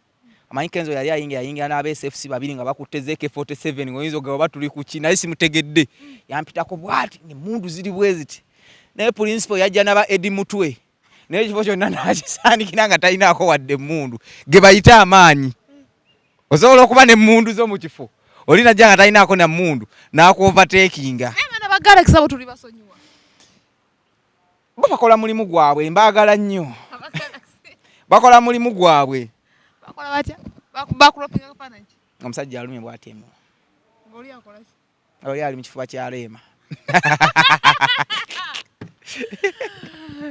amanyi Kenzo yali ayingira n'aba SFC babiri nga bakutte AK47 ng'oyinza ogaba tuli ku ki naye simutegedde yampitako bwati emmundu ziri bwe ziti naye principal yajja n'aba Eddy mutwe naye ekifo kyonna nakisaanikira nga talinaako wadde emmundu ge bayita amaanyi osobola okuba n'emmundu zo mu kifo oli najja nga talinaako na mmundu n'akuovateekinga abaana ba Galaxy abo tuli basonyiwa bo bakola mulimu gwabwe mbaagala nnyo bakola mulimu gwabwe bakola batya bakuropinga akafaananyi omusajja alumye bw'atemu ng'oli akola ki oli ali mu kifuba kya Rema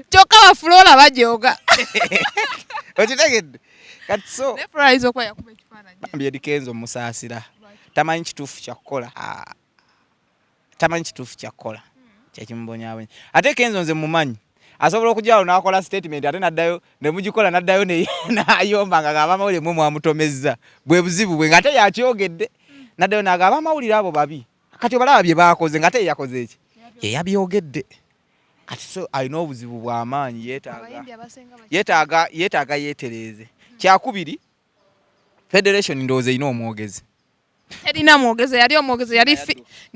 kyokka bafuloola bajooga okitegedde kati so naye Flora ayinza okuba yakuba ekifaananyi bambi Eddy Kenzo musaasira tamanyi kituufu kyakukola tamanyi kituufu kyakukola kyekimubonyaabonye ate Kenzo nze mumanyi asobola okujjawo n'akola statement ate naddayo ne mugikola naddayo n'ayomba nga abamawulire mwe mwamutomezza bwe buzibu bwe nga ate yakyogedde naddayo n'agamba amawulire abo babi kati obalaba bye baakoze nga ate yakoze eki yeyabyogedde kati so alina obuzibu bw'amaanyi yeetaaga yeetereeze kyakubiri federation ndowooza erina omwogezi terina mwogezi yali omwogezi yali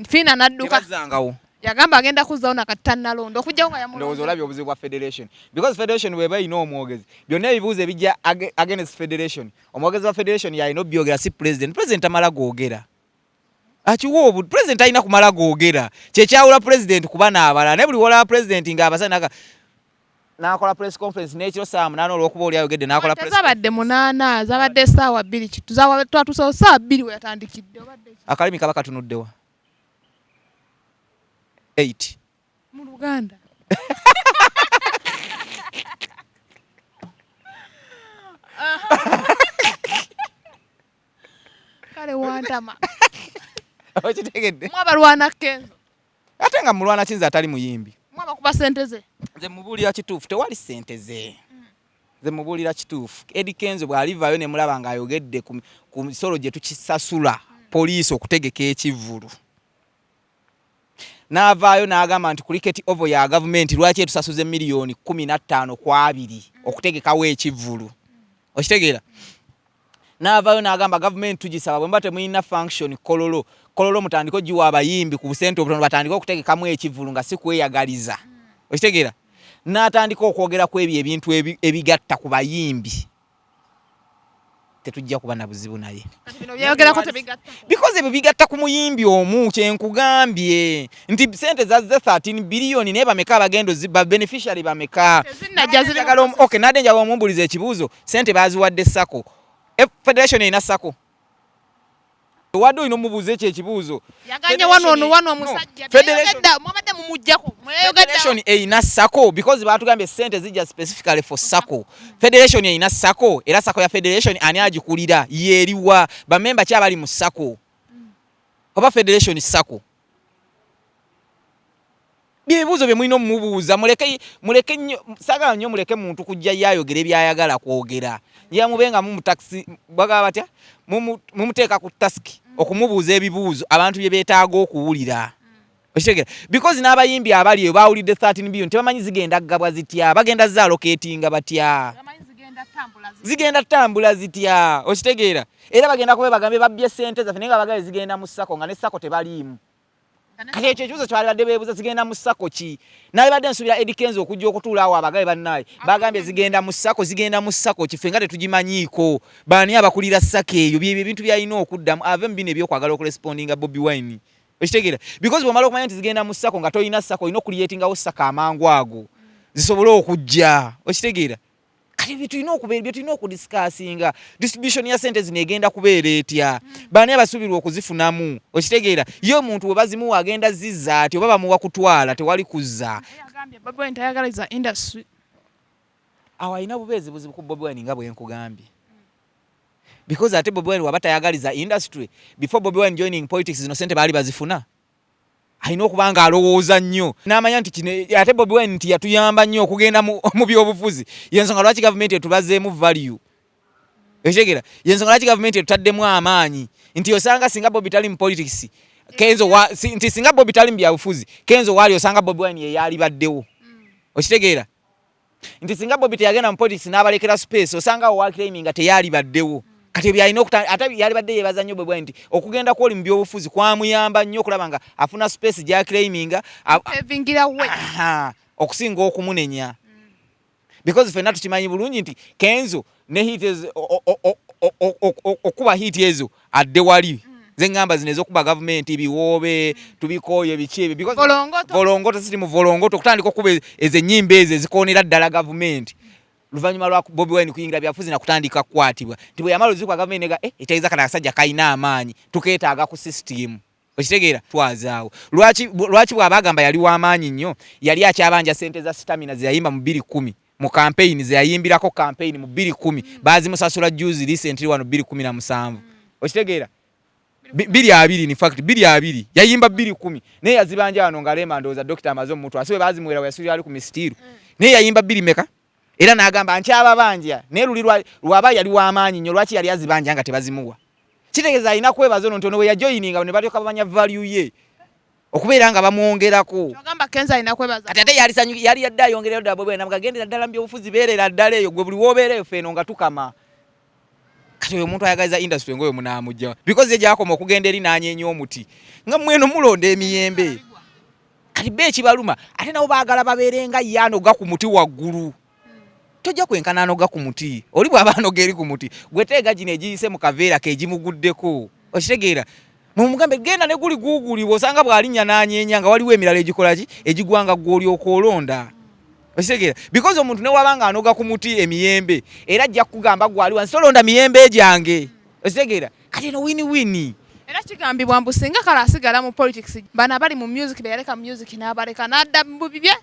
fiina n'adduka tebazzangawo yagamba agenda kuzzawo nakatannalonda okujjawo nga ndowooza olabye obuzibu bwa federation because federation bweba erina omwogezi byonna ebibuuzo ebijja against federation omwogezi wa federation yalina obyogera si president amala googera akiwa president alina kumala googera kyekyawula president kuba n'abalala ne buli wolaba president ng'abasana n'akola press conference n'ekiro saamu n'ana olw'okuba oli ayogedde n'akola press zabadde 8 zabadde essaawa 2 kitu twatusawo ssaawa 2 we yatandikidde akalimi kaba katunuddewa 8 mu Luganda kale wantama okitegedde mwabalwana Kenzo ate nga mulwana kinza atali muyimbi mwabakuba sente ze nze mubuulira kituufu tewali sente ze nze mubuulira kituufu Eddy Kenzo bw'alivaayo ne mulaba ng'ayogedde ku misolo gye tukisasula poliisi okutegeka ekivvulu n'avaayo n'agamba nti cricket ovo ya gavumenti lwaki etusasuze miliyoni 15 ku 2 okutegekawo ekivvulu okitegeera n'avaayo n'agamba gavumenti tugisaba bwe mba temulina function kololo mutandiko giwa abayimbi ku busente obutono batandika okutegekamu ekivvulu nga si kweyagaliza okitegeera n'atandika okwogera ku ebyo ebintu ebigatta ku bayimbi tetujja kuba na buzibu naye because ebyo bigatta ku muyimbi omu kyenkugambye nti sente zazze 13 biliyoni naye bameka abagendo ba beneficiary bameka okay nade njagala omumbuliza ekibuuzo sente baziwadde sako federation erina sako wadde olina omubuuza ekyo ekibuuzo yaganye wano omusajja mwabadde mumujjako federation erina sako because baatugambye sente zijja specifically for sako federation erina sako era sako ya federation ani agikulira yeeriwa bamemba ki abali mu sako oba federation sako byebibuuzo bye mulina omumubuuza muleke sagala nnyo muleke muntu kujja yayogera ebyayagala kwogera yamubenga mu taxi bagaba batya mumuteeka ku task okumubuuza ebibuuzo abantu bye beetaaga okuwulira okitegera because n'abayimbi abali eyo baawulidde 13 billion tebamanyi zigenda gabwa zitya bagenda zaallocatinga batya zigenda tambula zitya okitegeera era bagenda kuba bagambe babbye sente zaffe naye nga bagale zigenda mu sako nga ne sako tebaliimu kati ekyo ekibuuzo kyalibadde beebuuza zigenda mu sako ki nalibadde nsubira Eddy Kenzo okujja okutuula awo abagabe bannaye bagambye zigenda mu sako kife nga tetugimanyiiko baani abakulira sako eyo byebyo ebintu byalina okuddamu ave mu bino ebyokwagala okurespondinga Bobi Wine okitegeera because bw'omala okumanya nti zigenda mu sako nga tolina sako olina okuliyetingawo sako amangu ago zisobole okujja okitegeera kati byetulina okudisikasinga distribution ya sente zino egenda kubeera etya baani abasuubirwa okuzifunamu okitegeera ye omuntu bwe bazimuwa agenda zizza ati oba bamuwa kutwala tewali kuzza awo alina bubeezi buzibu ku Bobi Wine nga bwe nkugambye because ate Bobi Wine waba tayagaliza industry before Bobi Wine joining politics zino sente baali bazifuna alina okuba nga alowooza nnyo n'amanya nti kino ate Bobi Wine nti yatuyamba nnyo okugenda mu byobufuzi yensonga lwaki gavumenti etubazeemu value ekitegeera yensonga lwaki gavumenti etutaddemu amaanyi nti osanga singa Bobi tali mu politics Kenzo nti singa Bobi tali mu byabufuzi Kenzo waali osanga Bobi Wine ye yalibaddewo okitegeera nti singa Bobi teyagenda mu politics n'abalekera space osanga awo waalclaiming nga teyalibaddewo kati byalina ate yalibadde yeebaza nnyo Bobi Wine nti okugenda kwoli mu byobufuzi kwamuyamba nnyo okulaba nga afuna space gy'aclaiminga okusinga okumunenya because ffenna tukimanyi bulungi nti Kenzo ne hit okuba hit ezo adde wali ze ngamba zino ez'okuba gavumenti biwoobe tubikooyo biki ebyo because volongoto siti mu volongoto okutandika okuba ezo ennyimba ezo ezikoonera ddala gavumenti luvannyuma lwa Bobi Wine kuyingira byafuzi na kutandika kukwatibwa nti bwe yamala oluziku gavumenti nega ekitegeeza kati akasajja kalina amaanyi tukeetaaga ku system okitegeera twazaawo lwaki bw'aba agamba yali w'amaanyi nnyo yali akyabanja sente za stamina ze yayimba mu 2010 mu campaign ze yayimbirako campaign mu 2010 baazimusasula juzi recently wano 2017 okitegeera 2 in fact 2 yayimba 210 naye yazibanja wano ngalema ndoza Dr. Amazo mutu asiwe bazimwera wesuli ali ku mistiru naye yayimba 2 meka era nagamba nkyaba banja naye lwaba yali w'amaanyi nnyo lwaki yali azibanja nga tebazimuwa kitegeeza alina kwebaza ono ntono we yajoyininga ne balyoka bamanya value ye okubeera nga bamwongerako ogamba Kenzo alina kwebaza kati ate yali yadde ayongerera ddala Bobi Wine mugagendera ddala mu byobufuzi beerera ddala eyo gwe buli w'obeereyo feeno nga tukama kati oyo omuntu ayagaliza industry ngoyo munaamujja because egyakoma okugenda eri n'anyeenya omuti nga mweno mulonda emiyembe kati be ekibaluma ate nabo baagala babeerenga yanoga ku muti waggulu tojja kwenkana anoga ku muti oli bw'aba anoga eri ku muti gwe teega gino egiyise mu kaveera keegimuguddeko okitegeera mumugambe genda ne guli guugulibwa osanga bw'alinnya n'anyeenya nga waliwo emirala egikola ki egigwanga gw'olyoka olonda okitegeera because omuntu ne wabanga anoga ku muti emiyembe era ajja kugamba gwali wansi tolonda miyembe egyange okitegeera kati eno wini era kigambibwa mbu singa kale asigala mu politics bana bali mu music beyaleka music n'abaleka n'adda mu bibye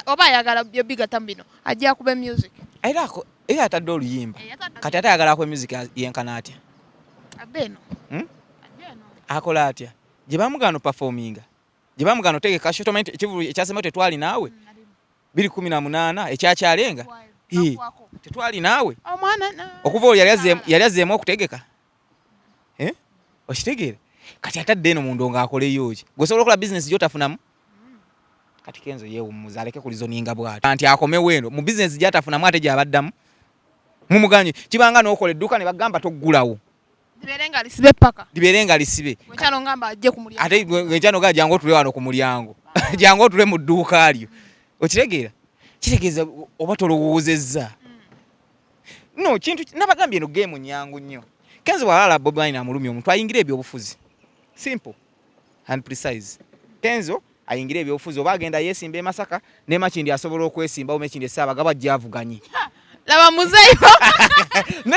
oba ayagala bigata bino ajja kuba music era atadde oluyimba kati ate ayagala akwe music yenkana atya abeno akola atya gye bamugano performinga gye bamugano tegeka shotomenti ekivulu ekyasema tetwali naawe 2018 ekyakyalenga tetwali naawe okuva oli yali azzeemu okutegeka okitegeera kati atadde eno mundu nga akoleyo ki gwe osobola okola bizinesi gyotafunamu kati Kenzo yeewummuza aleke kulizoninga bw'ati anti akomewo eno mu bizinesi gyatafunamu ate gyabaddamu mumuganye kibanga n'okola edduuka ne bagamba toggulawo libeere nga lisibe ate wekyano ga jangu otule wano ku mulyango jangu otule mu dduuka lyo okitegeera kitegeeza oba tolowoozezza no kintu nabagambye eno geemu nyangu nnyo Kenzo bw'alala Bobi Wine amulumya omuntu ayingira ebyobufuzi simple and precise Kenzo ayingira ebyobufuzi oba agenda yeesimba e Masaka ne Makindi asobola okwesimba o Makindi Ssaabagaba gyavuganye laba muzeeyo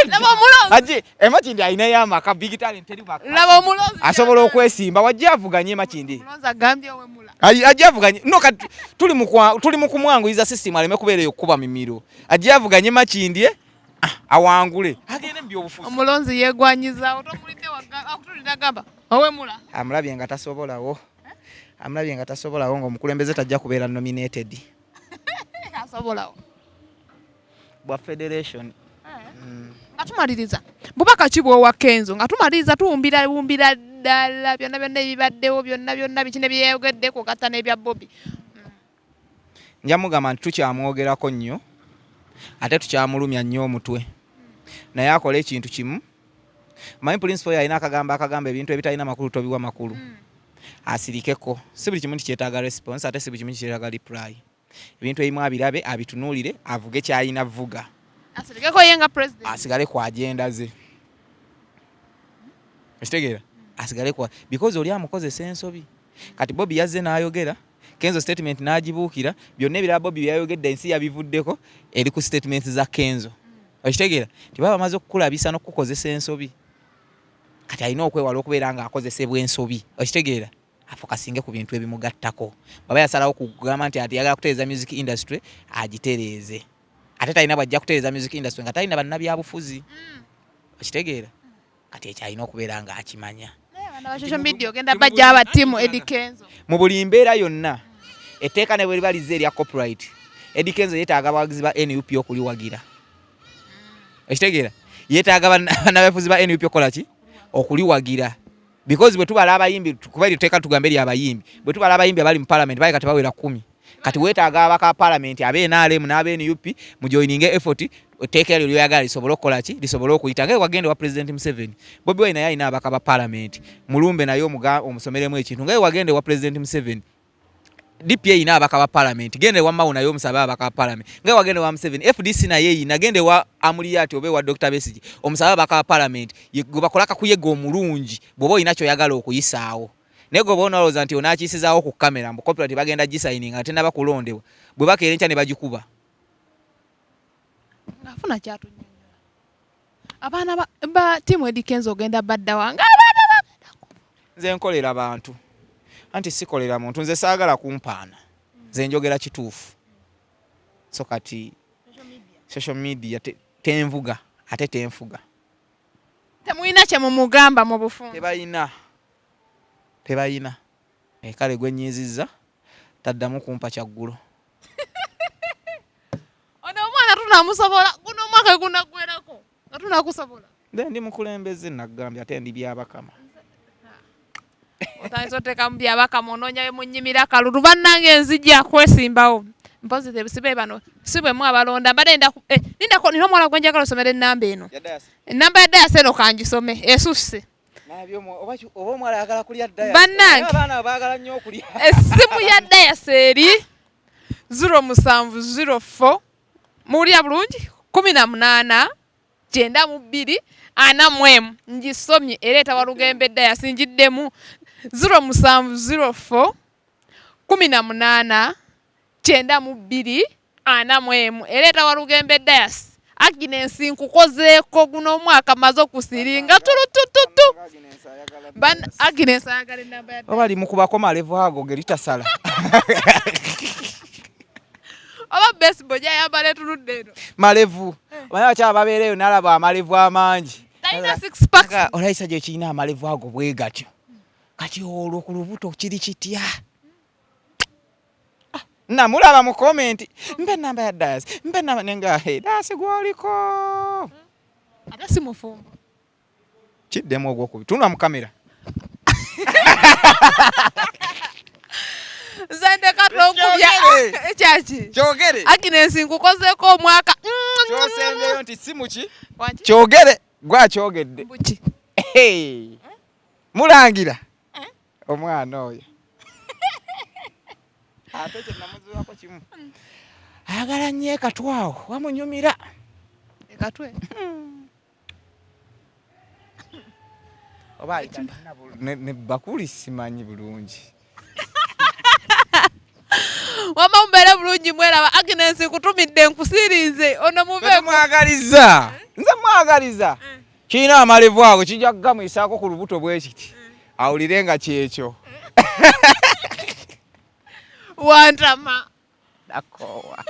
laba mulozi aje Makindi ayina yamaka big talent teri baka laba mulozi asobola okwesimba wajjavuganye Makindi mulozi agambye we mula ajjavuganye no kati tuli mu kumwanguyiza system aleme kubeera okuba mimiro ajjavuganye Makindi awangule agende mbyobufuzi omulonzi yegwanyiza otomulinde akutulira gamba owe mula amulabye nga tasobolawo amulabye nga tasobolawo ng'omukulembeze tajja kubeera nominated asobolawo bwa federation nga tumaliriza bubaka kibwowa Kenzo nga tumaliriza tuwumbira ddala byonna ebibaddewo byonna bikine byeyogeddeko gatta n'ebya Bobi njamugamba nti tukyamwogerako nnyo ate tukyamulumya nnyo omutwe naye akola ekintu kimu manyi principal yalina akagamba ebintu ebitalina makulu tobiwa makulu asirikeko si buli kimu kikyetaaga response ate si buli kimu kikyetaaga reply ebintu ebimu abirabe abitunuulire avuge kyalina vuga asirikeko ye nga president asigale ku agenda ze ekitegeera asigale kwa because oli amukozesa ensobi kati Bobi yazze n'ayogera Kenzo statement n'agibuukira byonna ebirala Bobi byayogedde ensi yabivuddeko eri ku statement za Kenzo okitegeera tibaba bamaze okukulabisa n'okukozesa ensobi kati alina okwewala okubeera nga akozesebwa ensobi okitegeera afokasinge ku bintu ebimugattako baba yasalawo kugamba nti ati yagala kutereeza music industry agitereeze ate talina bwajja kutereeza music industry nga talina bannabyabufuzi okitegeera kati ekyo alina okubeera nga akimanya social media ogenda bajja abatimu Eddy Kenzo mu buli mbeera yonna etteeka ne bwe libaliza erya copyright Eddy Kenzo yeetaaga abawagizi ba NUP okuliwagira ekitegeera yeetaaga bannabyabufuzi ba NUP okukola ki okuliwagira because bwe tubala abayimbi kuba etteeka tugambe eri abayimbi bwe tubala abayimbi abali mu parliament bali kati bawera 10 kati weetaaga abaka parliament abe NRM n'abe NUP mu joining effort etteeka eryo lyoyagala lisobola okukola ki lisobola okuyita nga wagende wa president Museveni Bobi Wine naye alina abaka ba parliament mulumbe naye omusomeremu ekintu nga wagende wa president Museveni DPA ina abaka ba parliament gende wa Mauna yo musaba abaka ba parliament nga wagende wa Museveni FDC na ye ina gende wa Amuliyati obe wa Dr. Besigye omusaba abaka ba parliament yegobakolaka kuyega omulungi bobo inacho yagala okuyisaawo nego bona loza nti onakisizaawo ku kamera mbu copyright bagenda gisigning ate naba kulondebwa bwe bakeere ncha ne bagikuba ngafuna kyatu abaana ba timu Eddy Kenzo ogenda badda wanga nze nkolera abantu anti sikolera muntu nze saagala kumpaana nze njogera kituufu so kati social media tenvuga ate tenfuga Temuyina kye mumugamba mu bufumbo. Tebayina. Kale gwe nyiizizza taddamu kumpa kyaggulo. Ono omwana tunamusobola guno omwaka gunaggwerako nga tunakusobola. Ndi mukulembeze nagambye ate ndi byabakama. Otandise oteeka mu byabakama onoonyayo mu nnyimira akalulu bannange enzijja kwesimbawo. Mpozi sibe bano si bwe mu abalonda mbadde nina omwana gwe njagala osomera ennamba eno. Ennamba ya Dayasi eno kangisome esusse. Oba omwala ayagala kulya Dayasi. Bannange abaana baagala nnyo okulya. Essimu ya Dayasi eri 0704 muwulira bulungi 18 92 41 ngisomye ereeta Walugembe Dayasi njiddemu 0704 18 92 41 ereeta Walugembe Dayasi. Agnes nkukozeeko guno omwaka maze okusiringa tulutututu. Agnes ayagala ennamba ya Dayasi. Oba limukubako malevu ago ge litasala. Oba baseball gyayambala etunudde eno. Malevu. Omanyi abakyala babeereyo n'alaba amalevu amangi. Talina 6 packs. Olayisa gye kirina amalevu ago bwe gatyo. Kati olwo ku lubuto kiri kitya? Namulaba mu komenti. Mbe ennamba ya Dayasi. Mbe ennamba nenga Dayasi gw'oliko. Ate si mufumbo. Kiddemu ogw'okubiri. Tunula mu kamera. Zende katokubya ekyaki. Kyogere. Agnes nkukozeeko omwaka. Kyosembeyo nti si muki. Kyogere. Gwa kyogedde. Buki. Mulangira. Omwana oyo. Ate kye namuziwako kimu. Ayagala nnyo ekatwawo wamunyumira. Ekatwe. Oba ne bakuli simanyi bulungi. Wama mbeere bulungi mweraba Agnes kutumidde nkusirize ono muveeko. Mwagaliza. Nze mwagaliza. Kiina amalevu ago kijja kugamwisaako ku lubuto bwe kiti. Awulire nga kyekyo. Wantama. Nakoowa.